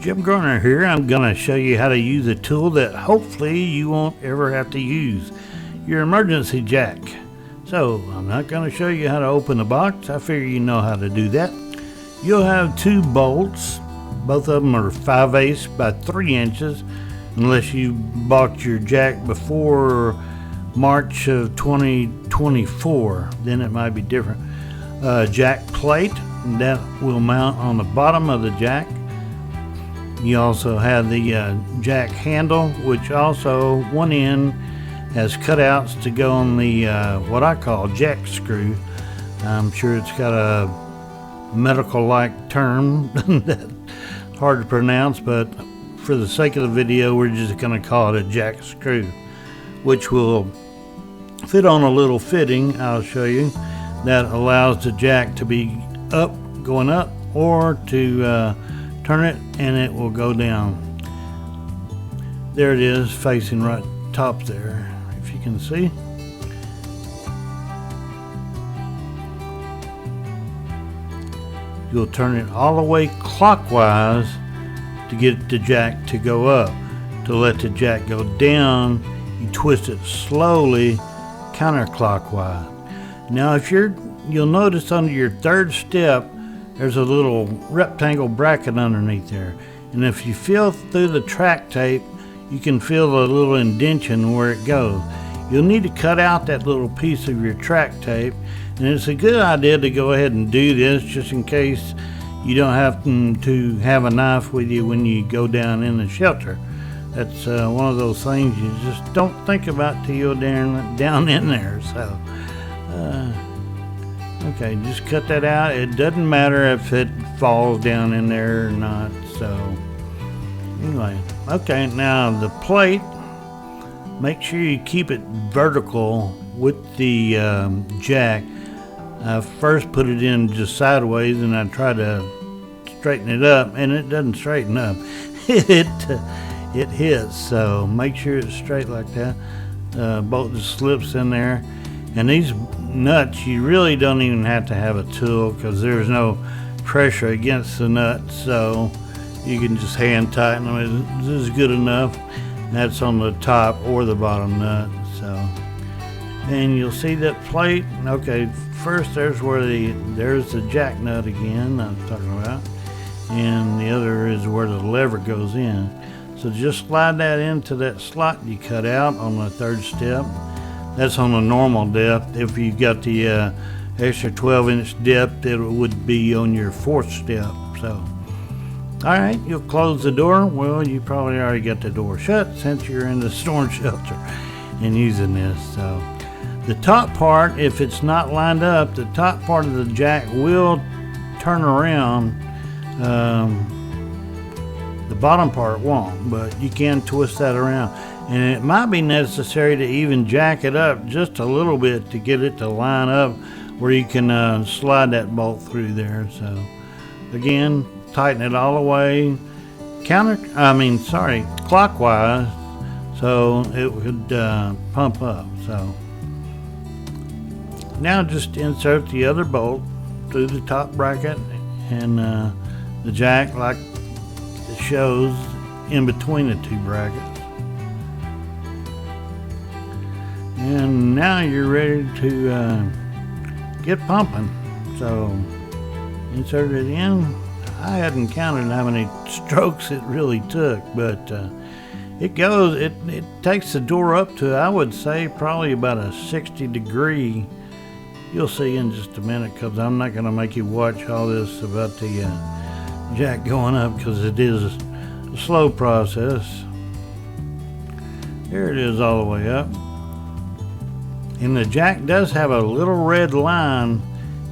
Jim Garner here. I'm going to show you how to use a tool that hopefully you won't ever have to use, your emergency jack. So I'm not going to show you how to open the box. I figure you know how to do that. You'll have two bolts. Both of them are 5/8 by 3 inches, unless you bought your jack before March of 2024, then it might be different. Jack plate that will mount on the bottom of the jack. You also have the jack handle, which also one end has cutouts to go on the what I call jack screw. I'm sure it's got a medical-like term that's hard to pronounce, but for the sake of the video, we're just going to call it a jack screw, which will fit on a little fitting I'll show you that allows the jack to be going up, or to turn it and it will go down. There it is, facing right top there, if you can see. You'll turn it all the way clockwise to get the jack to go up. To let the jack go down, you twist it slowly counterclockwise. Now you'll notice under your third step there's a little rectangle bracket underneath there, and if you feel through the track tape you can feel the little indentation where it goes. You'll need to cut out that little piece of your track tape, and it's a good idea to go ahead and do this just in case you don't have to have a knife with you when you go down in the shelter. That's one of those things you just don't think about till you're down in there. So okay, just cut that out. It doesn't matter if it falls down in there or not. So anyway, okay, now the plate, make sure you keep it vertical with the jack. I first put it in just sideways and I try to straighten it up, and it doesn't straighten up. It hits, so make sure it's straight like that. Bolt just slips in there. And these nuts, you really don't even have to have a tool because there's no pressure against the nuts, so you can just hand tighten them. This is good enough. That's on the top or the bottom nut. So, and you'll see that plate. Okay, first there's the jack nut again I was talking about, and the other is where the lever goes in. So just slide that into that slot you cut out on the third step. That's on the normal depth. If you got the extra 12-inch depth, it would be on your fourth step. So, all right, you'll close the door. Well, you probably already got the door shut since you're in the storm shelter and using this. So, the top part, if it's not lined up, the top part of the jack will turn around. The bottom part won't, but you can twist that around. And it might be necessary to even jack it up just a little bit to get it to line up where you can slide that bolt through there. So again, tighten it all the way clockwise, so it would pump up. So now just insert the other bolt through the top bracket, and the jack, like it shows, in between the two brackets. And now you're ready to get pumping. So insert it in. I hadn't counted how many strokes it really took, but it takes the door up to, I would say, probably about a 60-degree. You'll see in just a minute, because I'm not going to make you watch all this about the jack going up, because it is a slow process. There it is, all the way up. And the jack does have a little red line,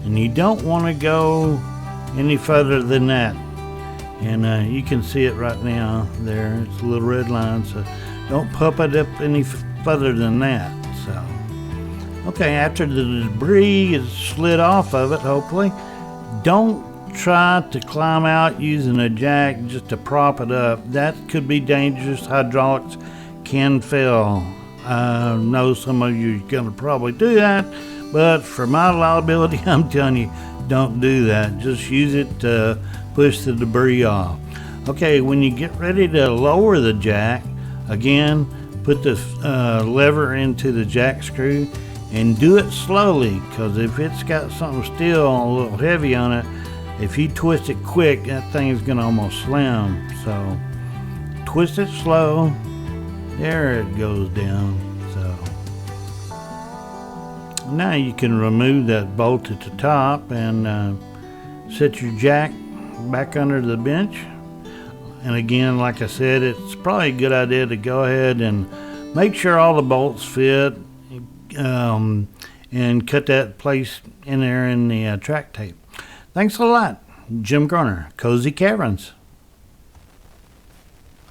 and you don't want to go any further than that. And you can see it right now there. It's a little red line, so don't pump it up any further than that. So, okay, after the debris is slid off of it, hopefully, don't try to climb out using a jack just to prop it up. That could be dangerous. Hydraulics can fail. I know some of you are going to probably do that, but for my liability, I'm telling you, don't do that. Just use it to push the debris off. Okay, when you get ready to lower the jack, again, put the lever into the jack screw and do it slowly, because if it's got something still a little heavy on it, if you twist it quick, that thing's gonna almost slam. So twist it slow. There it goes down. So now you can remove that bolt at the top and set your jack back under the bench. And again, like I said, it's probably a good idea to go ahead and make sure all the bolts fit, and cut that place in there in the track tape. Thanks a lot. Jim Garner, Cozy Caverns.